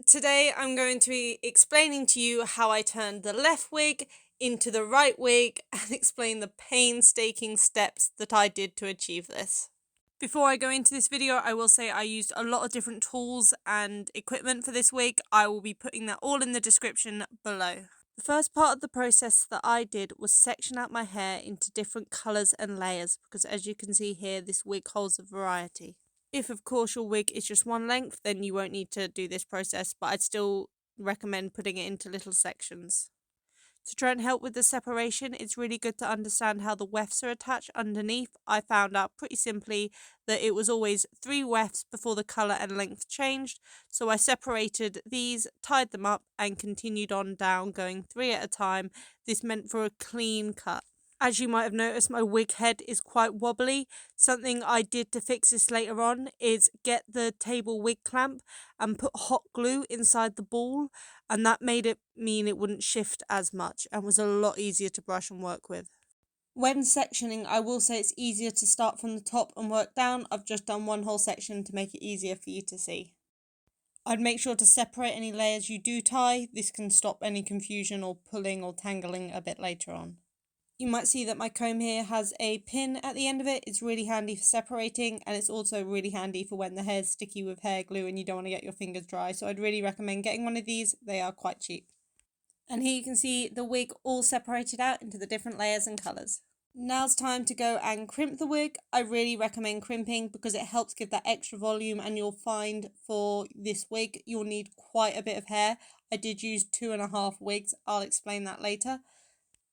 today I'm going to be explaining to you how I turned the left wig into the right wig and explain the painstaking steps that I did to achieve this. Before I go into this video, I will say I used a lot of different tools and equipment for this wig. I will be putting that all in the description below. The first part of the process that I did was section out my hair into different colours and layers because, as you can see here, this wig holds a variety. If of course your wig is just one length, then you won't need to do this process, but I'd still recommend putting it into little sections. To try and help with the separation, it's really good to understand how the wefts are attached underneath. I found out pretty simply that it was always 3 wefts before the colour and length changed, so I separated these, tied them up and continued on down, going 3 at a time. This meant for a clean cut. As you might have noticed, my wig head is quite wobbly. Something I did to fix this later on is get the table wig clamp and put hot glue inside the ball, and that made it mean it wouldn't shift as much and was a lot easier to brush and work with. When sectioning, I will say it's easier to start from the top and work down. I've just done one whole section to make it easier for you to see. I'd make sure to separate any layers you do tie. This can stop any confusion or pulling or tangling a bit later on. You might see that my comb here has a pin at the end of it. It's really handy for separating, and it's also really handy for when the hair's sticky with hair glue and you don't want to get your fingers dry. So I'd really recommend getting one of these. They are quite cheap. And here you can see the wig all separated out into the different layers and colours. Now's time to go and crimp the wig. I really recommend crimping because it helps give that extra volume, and you'll find for this wig you'll need quite a bit of hair. I did use 2.5 wigs. I'll explain that later.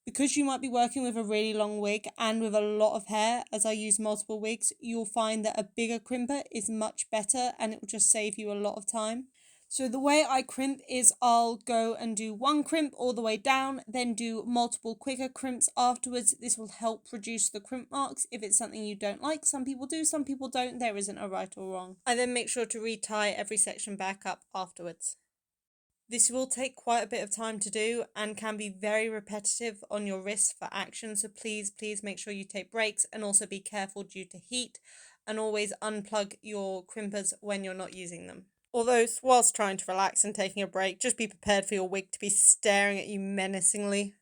Because you might be working with a really long wig and with a lot of hair, as I use multiple wigs, you'll find that a bigger crimper is much better and it will just save you a lot of time. So the way I crimp is I'll go and do one crimp all the way down, then do multiple quicker crimps afterwards. This will help reduce the crimp marks if it's something you don't like. Some people do, some people don't. There isn't a right or wrong. I then make sure to retie every section back up afterwards. This will take quite a bit of time to do and can be very repetitive on your wrist for action, so please make sure you take breaks and also be careful due to heat, and always unplug your crimpers when you're not using them. Although whilst trying to relax and taking a break, just be prepared for your wig to be staring at you menacingly.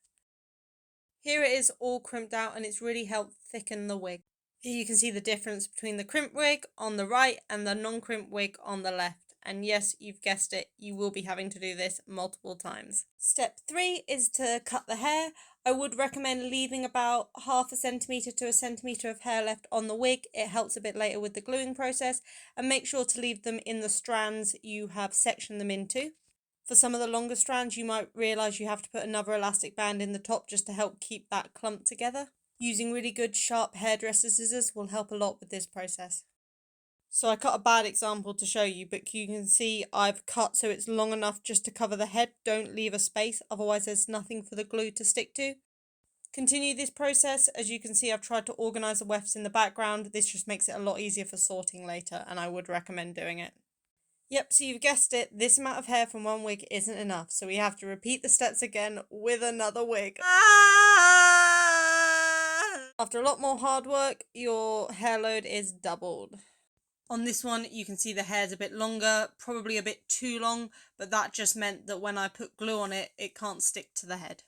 Here it is all crimped out and it's really helped thicken the wig. Here you can see the difference between the crimp wig on the right and the non-crimp wig on the left. And yes, you've guessed it, you will be having to do this multiple times. Step 3 is to cut the hair. I would recommend leaving about 0.5 centimetre to 1 centimetre of hair left on the wig. It helps a bit later with the gluing process. And make sure to leave them in the strands you have sectioned them into. For some of the longer strands, you might realise you have to put another elastic band in the top just to help keep that clump together. Using really good sharp hairdresser scissors will help a lot with this process. So I cut a bad example to show you, but you can see I've cut so it's long enough just to cover the head. Don't leave a space, otherwise there's nothing for the glue to stick to. Continue this process. As you can see, I've tried to organise the wefts in the background. This just makes it a lot easier for sorting later, and I would recommend doing it. Yep, so you've guessed it, this amount of hair from one wig isn't enough, so we have to repeat the steps again with another wig. After a lot more hard work, your hair load is doubled. On this one, you can see the hair's a bit longer, probably a bit too long, but that just meant that when I put glue on it, it can't stick to the head.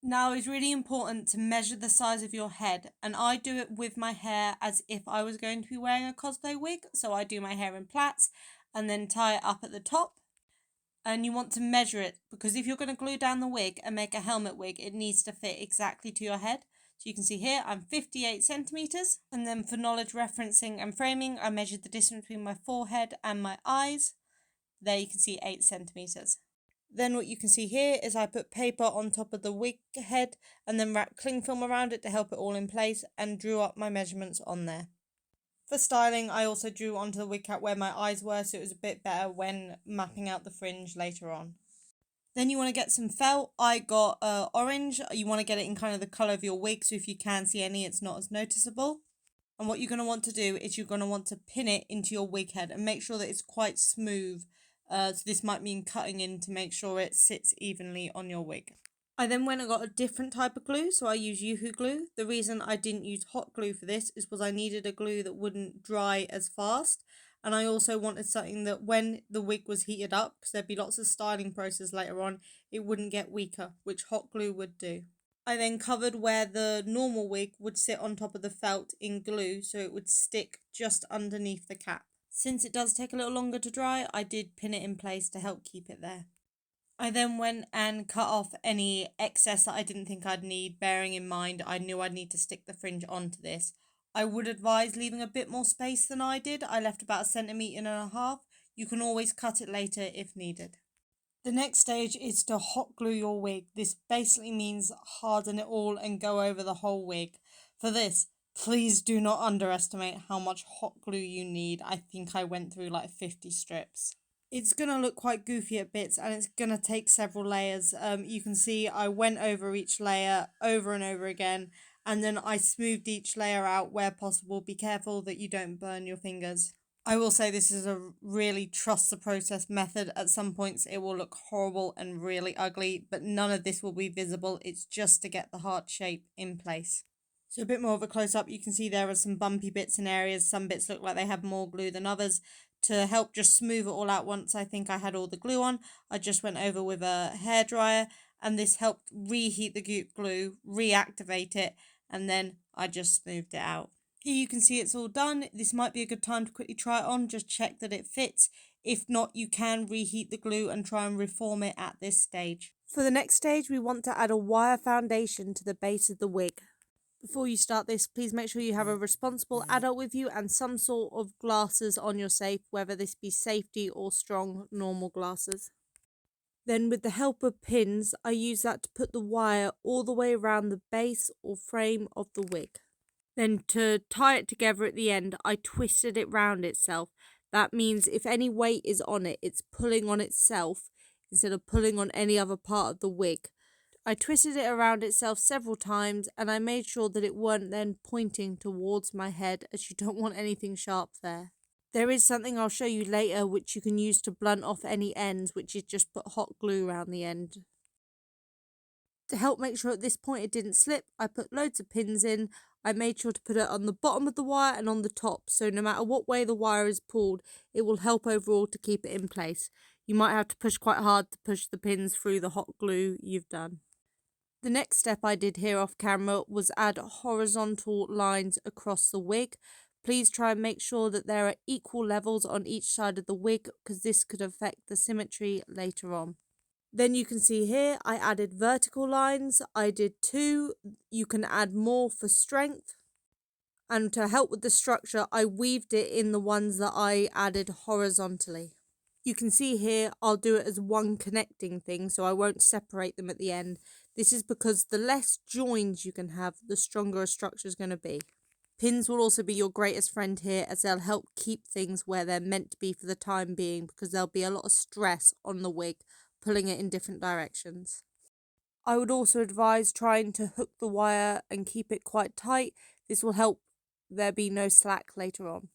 Now it's really important to measure the size of your head, and I do it with my hair as if I was going to be wearing a cosplay wig, so I do my hair in plaits and then tie it up at the top. And you want to measure it, because if you're going to glue down the wig and make a helmet wig, it needs to fit exactly to your head. So you can see here I'm 58 centimetres, and then for knowledge referencing and framing I measured the distance between my forehead and my eyes. There you can see 8 centimetres. Then what you can see here is I put paper on top of the wig head and then wrapped cling film around it to help it all in place, and drew up my measurements on there. For styling, I also drew onto the wig cap where my eyes were, so it was a bit better when mapping out the fringe later on. Then you want to get some felt. I got orange. You want to get it in kind of the colour of your wig, so if you can see any, it's not as noticeable. And what you're going to want to do is you're going to want to pin it into your wig head and make sure that it's quite smooth. So this might mean cutting in to make sure it sits evenly on your wig. I then went and got a different type of glue, so I use Yoo-hoo glue. The reason I didn't use hot glue for this is because I needed a glue that wouldn't dry as fast, and I also wanted something that when the wig was heated up, because there'd be lots of styling process later on, it wouldn't get weaker, which hot glue would do. I then covered where the normal wig would sit on top of the felt in glue so it would stick just underneath the cap. Since it does take a little longer to dry, I did pin it in place to help keep it there. I then went and cut off any excess that I didn't think I'd need, bearing in mind I knew I'd need to stick the fringe onto this. I would advise leaving a bit more space than I did. I left about 1.5 centimeters. You can always cut it later if needed. The next stage is to hot glue your wig. This basically means harden it all and go over the whole wig. For this, please do not underestimate how much hot glue you need. I think I went through like 50 strips. It's going to look quite goofy at bits and it's going to take several layers. You can see I went over each layer over and over again, and then I smoothed each layer out where possible. Be careful that you don't burn your fingers. I will say this is a really trust the process method. At some points it will look horrible and really ugly, but none of this will be visible. It's just to get the heart shape in place. So a bit more of a close-up, you can see there are some bumpy bits in areas. Some bits look like they have more glue than others. To help just smooth it all out once I think I had all the glue on, I just went over with a hairdryer, and this helped reheat the glue, reactivate it, and then I just smoothed it out. Here you can see it's all done. This might be a good time to quickly try it on, just check that it fits. If not, you can reheat the glue and try and reform it at this stage. For the next stage, we want to add a wire foundation to the base of the wig. Before you start this, please make sure you have a responsible adult with you and some sort of glasses on your safe, whether this be safety or strong normal glasses. Then with the help of pins, I use that to put the wire all the way around the base or frame of the wig. Then to tie it together at the end, I twisted it round itself. That means if any weight is on it, it's pulling on itself instead of pulling on any other part of the wig. I twisted it around itself several times, and I made sure that it weren't then pointing towards my head, as you don't want anything sharp there. There is something I'll show you later which you can use to blunt off any ends, which is just put hot glue around the end. To help make sure at this point it didn't slip, I put loads of pins in. I made sure to put it on the bottom of the wire and on the top, so no matter what way the wire is pulled, it will help overall to keep it in place. You might have to push quite hard to push the pins through the hot glue you've done. The next step I did here off camera was add horizontal lines across the wig. Please try and make sure that there are equal levels on each side of the wig, because this could affect the symmetry later on. Then you can see here I added vertical lines. I did 2. You can add more for strength. And to help with the structure, I weaved it in the ones that I added horizontally. You can see here I'll do it as one connecting thing, so I won't separate them at the end. This is because the less joins you can have, the stronger a structure is going to be. Pins will also be your greatest friend here, as they'll help keep things where they're meant to be for the time being, because there'll be a lot of stress on the wig, pulling it in different directions. I would also advise trying to hook the wire and keep it quite tight. This will help there be no slack later on.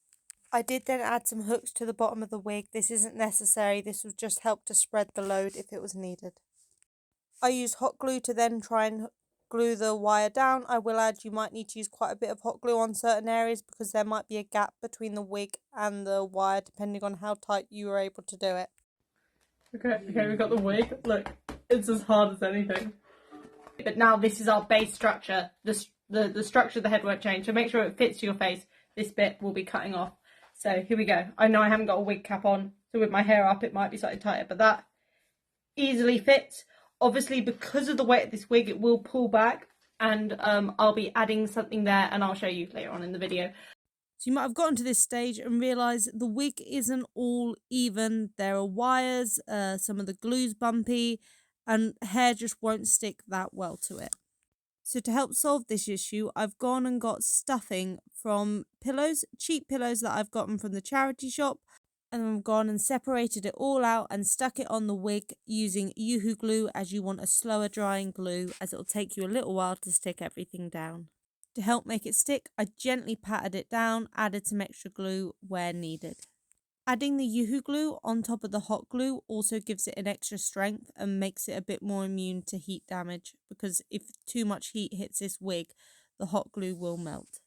I did then add some hooks to the bottom of the wig. This isn't necessary, this will just help to spread the load if it was needed. I used hot glue to then try and glue the wire down. I will add you might need to use quite a bit of hot glue on certain areas, because there might be a gap between the wig and the wire depending on how tight you were able to do it. Okay, we've got the wig. Look, it's as hard as anything. But now this is our base structure. The structure of the head won't change, so make sure it fits to your face. This bit will be cutting off. So here we go. I know I haven't got a wig cap on, so with my hair up it might be slightly tighter, but that easily fits. Obviously, because of the weight of this wig, it will pull back, and I'll be adding something there, and I'll show you later on in the video. So you might have gotten to this stage and realised the wig isn't all even. There are wires, some of the glue's bumpy, and hair just won't stick that well to it. So to help solve this issue, I've gone and got stuffing from pillows, cheap pillows that I've gotten from the charity shop, and I've gone and separated it all out and stuck it on the wig using Yoo-hoo glue, as you want a slower drying glue, as it'll take you a little while to stick everything down. To help make it stick, I gently patted it down, added some extra glue where needed. Adding the Yoo-hoo glue on top of the hot glue also gives it an extra strength and makes it a bit more immune to heat damage, because if too much heat hits this wig, the hot glue will melt.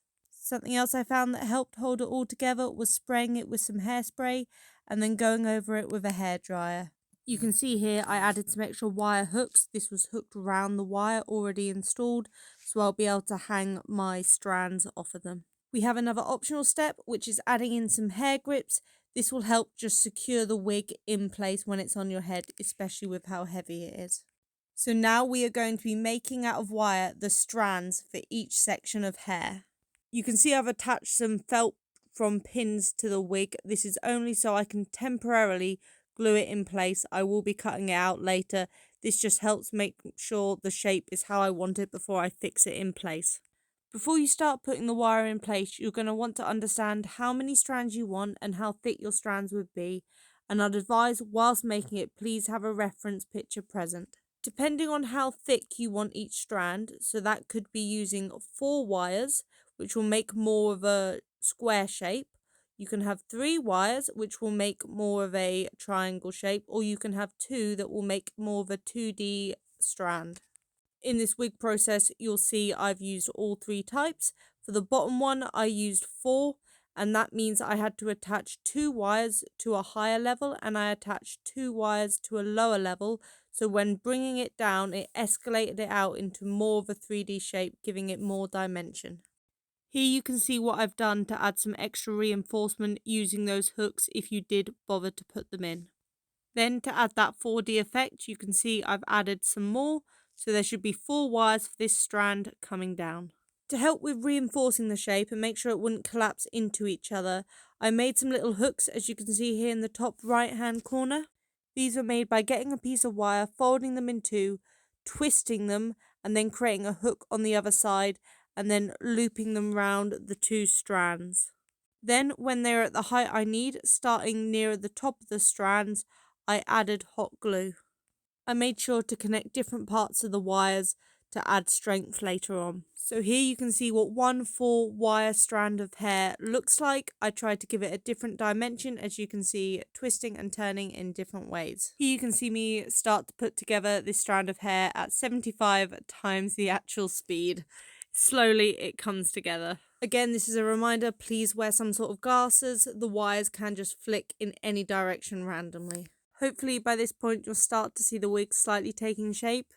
Something else I found that helped hold it all together was spraying it with some hairspray and then going over it with a hairdryer. You can see here I added some extra wire hooks. This was hooked around the wire already installed, so I'll be able to hang my strands off of them. We have another optional step, which is adding in some hair grips. This will help just secure the wig in place when it's on your head, especially with how heavy it is. So now we are going to be making out of wire the strands for each section of hair. You can see I've attached some felt from pins to the wig. This is only so I can temporarily glue it in place. I will be cutting it out later. This just helps make sure the shape is how I want it before I fix it in place. Before you start putting the wire in place, you're going to want to understand how many strands you want and how thick your strands would be. And I'd advise, whilst making it, please have a reference picture present. Depending on how thick you want each strand, so that could be using 4 wires, which will make more of a square shape. You can have 3 wires, which will make more of a triangle shape, or you can have 2 that will make more of a 2D strand. In this wig process, you'll see I've used all 3 types. For the bottom one, I used 4, and that means I had to attach 2 wires to a higher level, and I attached 2 wires to a lower level, so when bringing it down, it escalated it out into more of a 3D shape, giving it more dimension. Here you can see what I've done to add some extra reinforcement using those hooks if you did bother to put them in. Then to add that 4D effect, you can see I've added some more, so there should be 4 wires for this strand coming down. To help with reinforcing the shape and make sure it wouldn't collapse into each other, I made some little hooks, as you can see here in the top right hand corner. These were made by getting a piece of wire, folding them in 2, twisting them, and then creating a hook on the other side, and then looping them round the 2 strands. Then, when they're at the height I need, starting near the top of the strands, I added hot glue. I made sure to connect different parts of the wires to add strength later on. So here you can see what one 4 wire strand of hair looks like. I tried to give it a different dimension, as you can see, twisting and turning in different ways. Here you can see me start to put together this strand of hair at 75 times the actual speed. Slowly it comes together. Again, this is a reminder, please wear some sort of glasses. The wires can just flick in any direction randomly. Hopefully by this point you'll start to see the wig slightly taking shape.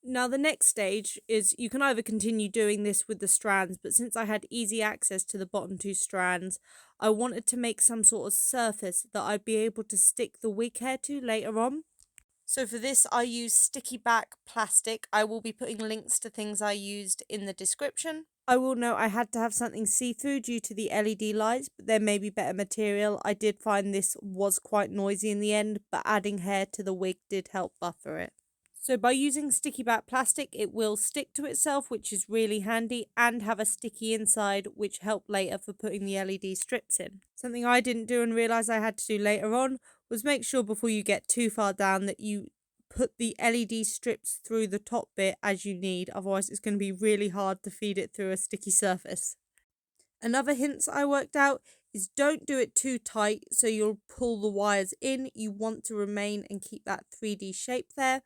Now the next stage is you can either continue doing this with the strands, but since I had easy access to the bottom 2 strands, I wanted to make some sort of surface that I'd be able to stick the wig hair to later on. So for this I used sticky back plastic. I will be putting links to things I used in the description. I will note I had to have something see-through due to the LED lights, but there may be better material. I did find this was quite noisy in the end, but adding hair to the wig did help buffer it. So by using sticky back plastic, it will stick to itself, which is really handy, and have a sticky inside, which helped later for putting the LED strips in. Something I didn't do and realised I had to do later on was make sure before you get too far down that you put the LED strips through the top bit as you need, otherwise it's going to be really hard to feed it through a sticky surface. Another hints I worked out is don't do it too tight so you'll pull the wires in. You want to remain and keep that 3D shape there,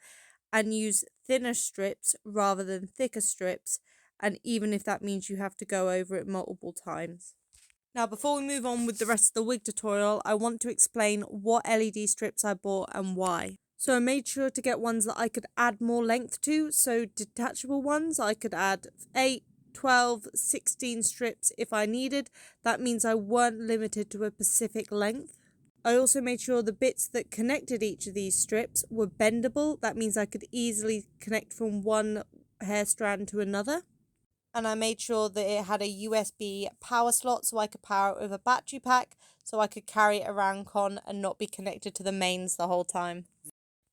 and use thinner strips rather than thicker strips, and even if that means you have to go over it multiple times. Now before we move on with the rest of the wig tutorial, I want to explain what LED strips I bought and why. So I made sure to get ones that I could add more length to, so detachable ones I could add 8, 12, 16 strips if I needed. That means I weren't limited to a specific length. I also made sure the bits that connected each of these strips were bendable. That means I could easily connect from one hair strand to another. And I made sure that it had a USB power slot so I could power it with a battery pack, so I could carry it around con and not be connected to the mains the whole time.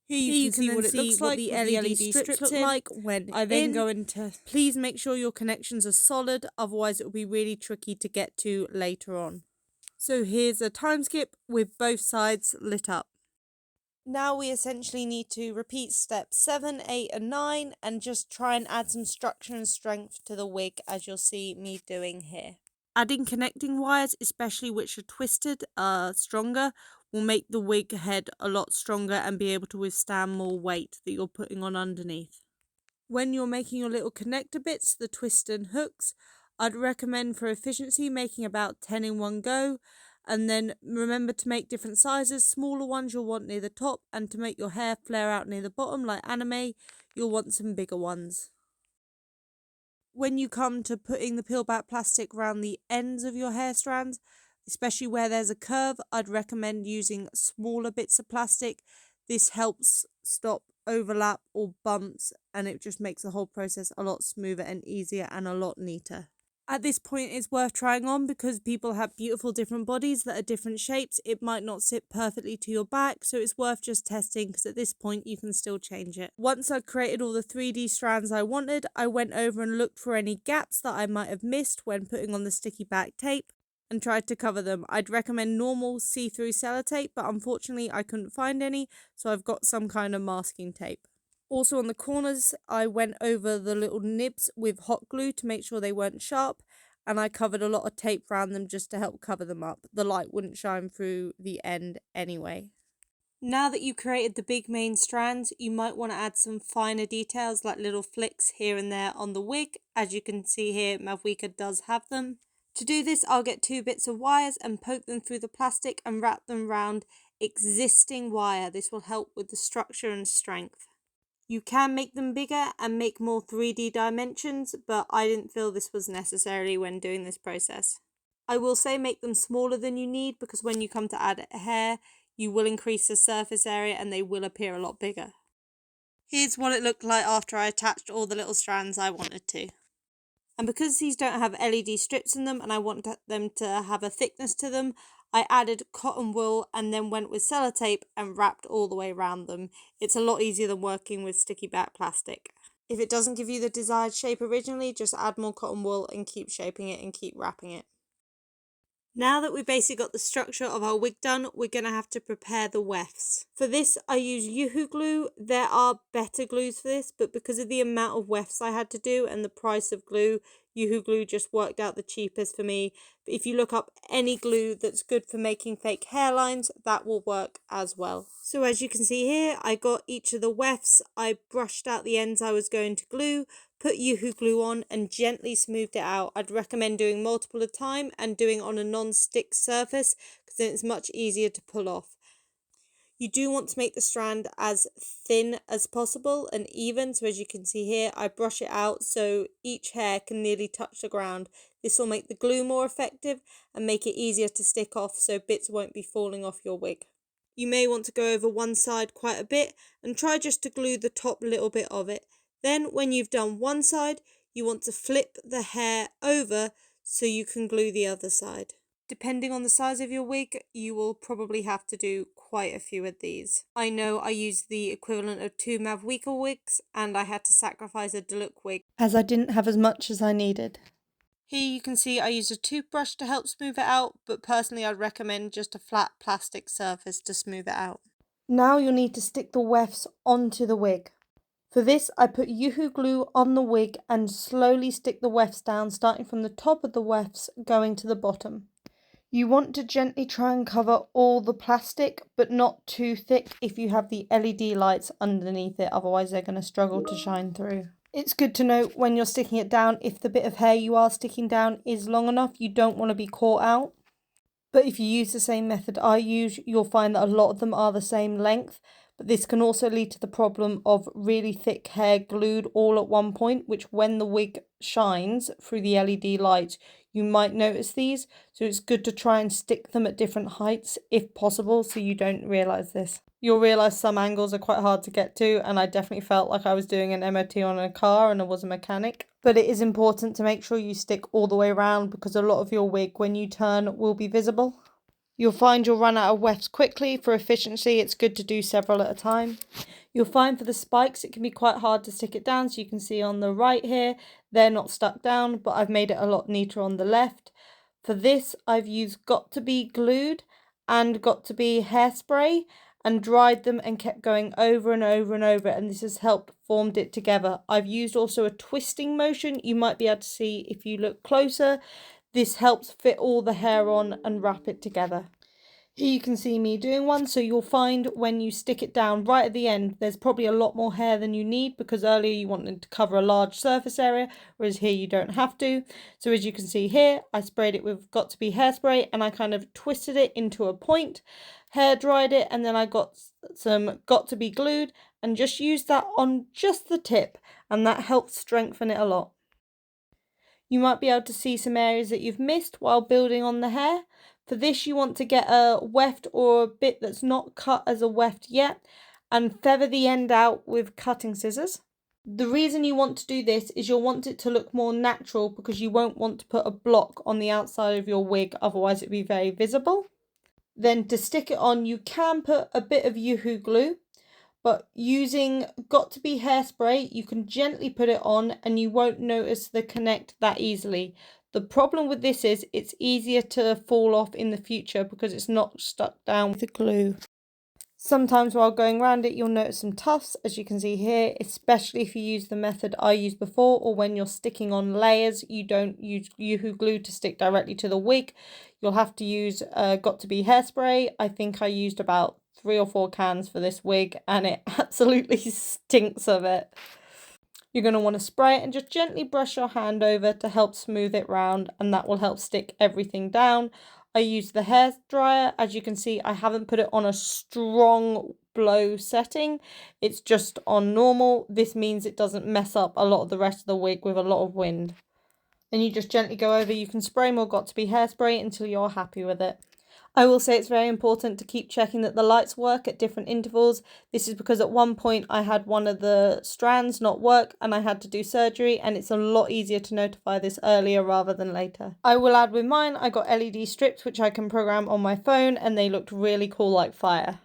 Here you can see what it looks like, the LED strips look like when I then go into. Please make sure your connections are solid, otherwise it will be really tricky to get to later on. So here's a time skip with both sides lit up. Now we essentially need to repeat steps 7, 8 and 9 and just try and add some structure and strength to the wig, as you'll see me doing here. Adding connecting wires, especially which are twisted, stronger, will make the wig head a lot stronger and be able to withstand more weight that you're putting on underneath. When you're making your little connector bits, the twist and hooks, I'd recommend for efficiency making about 10 in one go, and then remember to make different sizes. Smaller ones you'll want near the top, and to make your hair flare out near the bottom like anime, you'll want some bigger ones. When you come to putting the peel back plastic around the ends of your hair strands, especially where there's a curve, I'd recommend using smaller bits of plastic. This helps stop overlap or bumps, and it just makes the whole process a lot smoother and easier and a lot neater. At this point, it's worth trying on because people have beautiful different bodies that are different shapes. It might not sit perfectly to your back, so it's worth just testing because at this point you can still change it. Once I created all the 3D strands I wanted, I went over and looked for any gaps that I might have missed when putting on the sticky back tape and tried to cover them. I'd recommend normal see-through sellotape, but unfortunately I couldn't find any, so I've got some kind of masking tape. Also on the corners, I went over the little nibs with hot glue to make sure they weren't sharp, and I covered a lot of tape around them just to help cover them up. The light wouldn't shine through the end anyway. Now that you've created the big main strands, you might want to add some finer details like little flicks here and there on the wig. As you can see here, Mavuika does have them. To do this, I'll get 2 bits of wires and poke them through the plastic and wrap them around existing wire. This will help with the structure and strength. You can make them bigger and make more 3D dimensions, but I didn't feel this was necessary when doing this process. I will say make them smaller than you need because when you come to add hair, you will increase the surface area and they will appear a lot bigger. Here's what it looked like after I attached all the little strands I wanted to. And because these don't have LED strips in them and I want them to have a thickness to them, I added cotton wool and then went with sellotape and wrapped all the way around them. It's a lot easier than working with sticky back plastic. If it doesn't give you the desired shape originally, just add more cotton wool and keep shaping it and keep wrapping it. Now that we've basically got the structure of our wig done, we're going to have to prepare the wefts. For this, I use Yoo-hoo glue. There are better glues for this, but because of the amount of wefts I had to do and the price of glue, Yoo-hoo glue just worked out the cheapest for me. But if you look up any glue that's good for making fake hairlines, that will work as well. So as you can see here, I got each of the wefts. I brushed out the ends I was going to glue, put Yoo-hoo glue on and gently smoothed it out. I'd recommend doing multiple at a time and doing on a non-stick surface because then it's much easier to pull off. You do want to make the strand as thin as possible and even, so as you can see here, I brush it out so each hair can nearly touch the ground. This will make the glue more effective and make it easier to stick off so bits won't be falling off your wig. You may want to go over one side quite a bit and try just to glue the top little bit of it. Then when you've done one side, you want to flip the hair over so you can glue the other side. Depending on the size of your wig, you will probably have to do quite a few of these. I know I used the equivalent of 2 Mavuika wigs and I had to sacrifice a Diluc wig as I didn't have as much as I needed. Here you can see I used a toothbrush to help smooth it out, but personally I'd recommend just a flat plastic surface to smooth it out. Now you'll need to stick the wefts onto the wig. For this, I put Yoo-hoo glue on the wig and slowly stick the wefts down, starting from the top of the wefts going to the bottom. You want to gently try and cover all the plastic, but not too thick if you have the LED lights underneath it, otherwise they're going to struggle to shine through. It's good to note when you're sticking it down, if the bit of hair you are sticking down is long enough, you don't want to be caught out. But if you use the same method I use, you'll find that a lot of them are the same length. But this can also lead to the problem of really thick hair glued all at one point, which when the wig shines through the LED lights, you might notice these. So it's good to try and stick them at different heights if possible so you don't realise this. You'll realise some angles are quite hard to get to, and I definitely felt like I was doing an MOT on a car and I was a mechanic. But it is important to make sure you stick all the way around because a lot of your wig when you turn will be visible. You'll find you'll run out of wefts quickly. For efficiency, it's good to do several at a time. You'll find for the spikes, it can be quite hard to stick it down. So you can see on the right here, they're not stuck down, but I've made it a lot neater on the left. For this, I've used Got2b Glued and Got2b hairspray and dried them and kept going over and over and over. And this has helped formed it together. I've used also a twisting motion. You might be able to see if you look closer. This helps fit all the hair on and wrap it together. Here you can see me doing one, so you'll find when you stick it down right at the end, there's probably a lot more hair than you need because earlier you wanted to cover a large surface area, whereas here you don't have to. So as you can see here, I sprayed it with Got2b hairspray and I kind of twisted it into a point, hair dried it, and then I got some Got2b Glued and just used that on just the tip, and that helps strengthen it a lot. You might be able to see some areas that you've missed while building on the hair. For this, you want to get a weft or a bit that's not cut as a weft yet and feather the end out with cutting scissors. The reason you want to do this is you'll want it to look more natural because you won't want to put a block on the outside of your wig, otherwise it'd be very visible. Then to stick it on, you can put a bit of Yoo-hoo glue, but using Got2b hairspray, you can gently put it on and you won't notice the connect that easily. The problem with this is it's easier to fall off in the future because it's not stuck down with the glue. Sometimes while going around it, you'll notice some tufts, as you can see here, especially if you use the method I used before, or when you're sticking on layers, you don't use Yoo-hoo glue to stick directly to the wig. You'll have to use Got2b hairspray. I think I used about 3 or 4 cans for this wig and it absolutely stinks of it. You're going to want to spray it and just gently brush your hand over to help smooth it round, and that will help stick everything down. I used the hair dryer. As you can see, I haven't put it on a strong blow setting. It's just on normal. This means it doesn't mess up a lot of the rest of the wig with a lot of wind. And you just gently go over. You can spray more Got2b hairspray until you're happy with it. I will say it's very important to keep checking that the lights work at different intervals. This is because at one point I had one of the strands not work and I had to do surgery, and it's a lot easier to notify this earlier rather than later. I will add with mine, I got LED strips which I can program on my phone and they looked really cool like fire.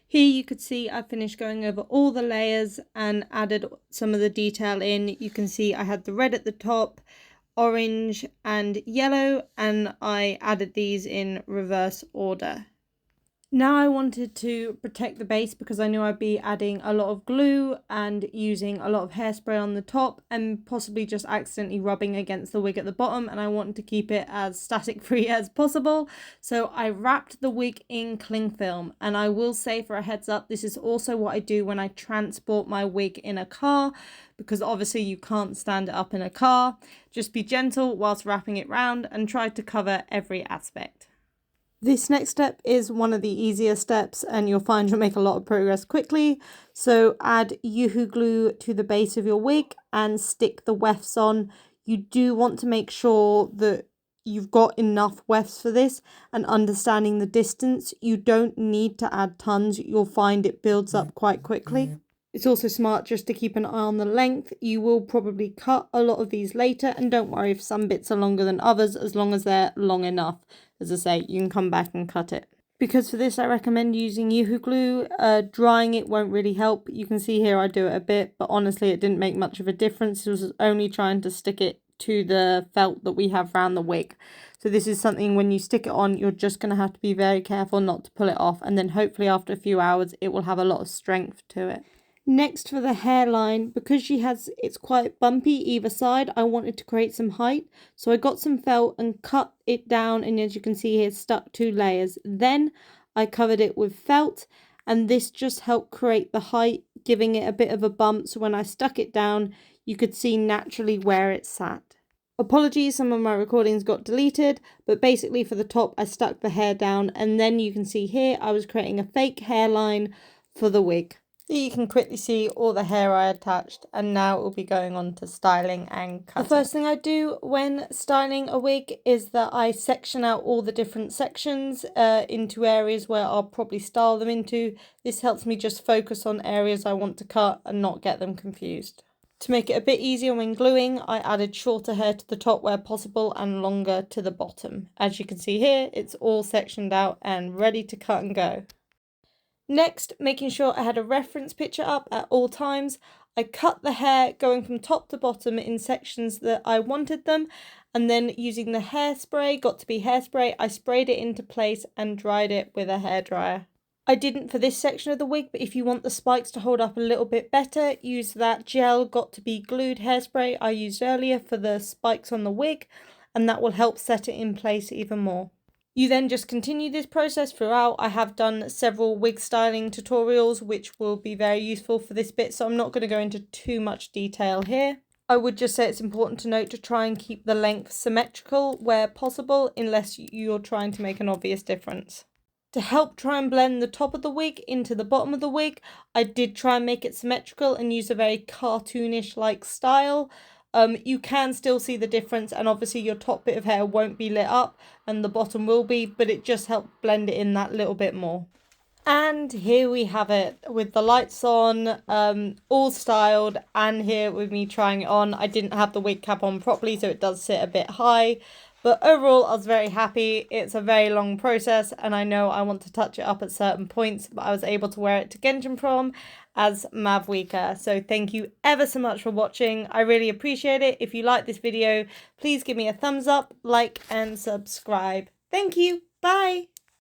Here you could see I finished going over all the layers and added some of the detail in. You can see I had the red at the top, orange and yellow, and I added these in reverse order. Now I wanted to protect the base because I knew I'd be adding a lot of glue and using a lot of hairspray on the top and possibly just accidentally rubbing against the wig at the bottom, and I wanted to keep it as static free as possible. So I wrapped the wig in cling film, and I will say for a heads up, this is also what I do when I transport my wig in a car, because obviously you can't stand it up in a car. Just be gentle whilst wrapping it round and try to cover every aspect. This next step is one of the easier steps and you'll find you'll make a lot of progress quickly. So add Yoo-hoo glue to the base of your wig and stick the wefts on. You do want to make sure that you've got enough wefts for this, and understanding the distance. You don't need to add tons. You'll find it builds up quite quickly. It's also smart just to keep an eye on the length. You will probably cut a lot of these later, and don't worry if some bits are longer than others, as long as they're long enough. As I say, you can come back and cut it. Because for this I recommend using Yoo-hoo glue. Drying it won't really help. You can see here I do it a bit, but honestly it didn't make much of a difference. It was only trying to stick it to the felt that we have around the wig. So this is something when you stick it on, you're just going to have to be very careful not to pull it off, and then hopefully after a few hours it will have a lot of strength to it. Next, for the hairline, because it's quite bumpy either side, I wanted to create some height. So I got some felt and cut it down, and as you can see here, stuck 2 layers. Then I covered it with felt, and this just helped create the height, giving it a bit of a bump, so when I stuck it down, you could see naturally where it sat. Apologies, some of my recordings got deleted, but basically for the top I stuck the hair down, and then you can see here I was creating a fake hairline for the wig. Here you can quickly see all the hair I attached, and now it will be going on to styling and cutting. The first thing I do when styling a wig is that I section out all the different sections into areas where I'll probably style them into. This helps me just focus on areas I want to cut and not get them confused. To make it a bit easier when gluing, I added shorter hair to the top where possible and longer to the bottom. As you can see here, it's all sectioned out and ready to cut and go. Next, making sure I had a reference picture up at all times, I cut the hair going from top to bottom in sections that I wanted them, and then using the hairspray, Got2b hairspray, I sprayed it into place and dried it with a hairdryer. I didn't for this section of the wig, but if you want the spikes to hold up a little bit better, use that gel Got2b Glued hairspray I used earlier for the spikes on the wig, and that will help set it in place even more. You then just continue this process throughout. I have done several wig styling tutorials which will be very useful for this bit, so I'm not going to go into too much detail here. I would just say it's important to note to try and keep the length symmetrical where possible, unless you're trying to make an obvious difference. To help try and blend the top of the wig into the bottom of the wig, I did try and make it symmetrical and use a very cartoonish like style. You can still see the difference, and obviously your top bit of hair won't be lit up and the bottom will be, but it just helped blend it in that little bit more. And here we have it with the lights on, all styled, and here with me trying it on. I didn't have the wig cap on properly, so it does sit a bit high. But overall, I was very happy. It's a very long process, and I know I want to touch it up at certain points, but I was able to wear it to Genshin prom as Mavuika. So thank you ever so much for watching. I really appreciate it. If you like this video, please give me a thumbs up, like, and subscribe. Thank you. Bye.